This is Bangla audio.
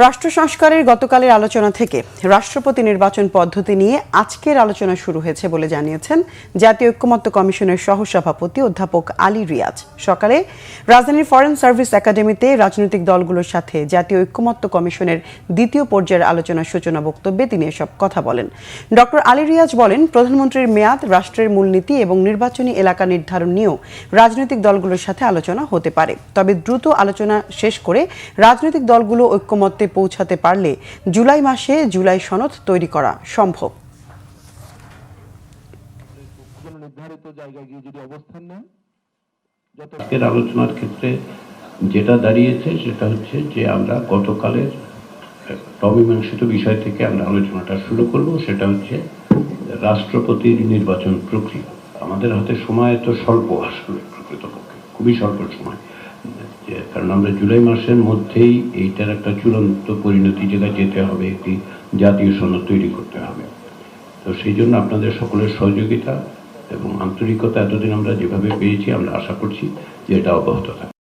রাষ্ট্র সংস্কারের গতকালের আলোচনা থেকে রাষ্ট্রপতি নির্বাচন পদ্ধতি নিয়ে আজকের আলোচনা শুরু হয়েছে বলে জানিয়েছেন জাতীয় ঐক্যমত্য কমিশনের সহসভাপতি অধ্যাপক আলী রিয়াজ। সকালে রাজধানীর ফরেন সার্ভিস একাডেমিতে রাজনৈতিক দলগুলোর সাথে জাতীয় ঐক্যমত্য কমিশনের দ্বিতীয় পর্যায়ের আলোচনার সূচনা বক্তব্যে তিনি এসব কথা বলেন। ডক্টর আলী রিয়াজ বলেন, প্রধানমন্ত্রীর মেয়াদ, রাষ্ট্রের মূলনীতি এবং নির্বাচনী এলাকা নির্ধারণ নিয়েও রাজনৈতিক দলগুলোর সাথে আলোচনা হতে পারে। তবে দ্রুত আলোচনা শেষ করে রাজনৈতিক দলগুলো ঐক্যমত্যে পৌঁছাতে পারলে জুলাই মাসে জুলাই সনদ তৈরি করা সম্ভব। আজকের আলোচনার ক্ষেত্রে যেটা দাঁড়িয়েছে সেটা হচ্ছে যে আমরা গতকালের অমীমাংসিত বিষয় থেকে আমরা আলোচনাটা শুরু করব। সেটা হচ্ছে রাষ্ট্রপতির নির্বাচন প্রক্রিয়া। আমাদের হাতে সময় তো স্বল্প, আসলে প্রকৃতপক্ষে খুবই স্বল্প সময়, কারণ আমরা জুলাই মাসের মধ্যেই এইটার একটা চূড়ান্ত পরিণতি জায়গায় যেতে হবে, একটি জাতীয় সনদ তৈরি করতে হবে। তো সেই জন্য আপনাদের সকলের সহযোগিতা এবং আন্তরিকতা এতদিন আমরা যেভাবে পেয়েছি, আমরা আশা করছি যে এটা অব্যাহত থাকবে।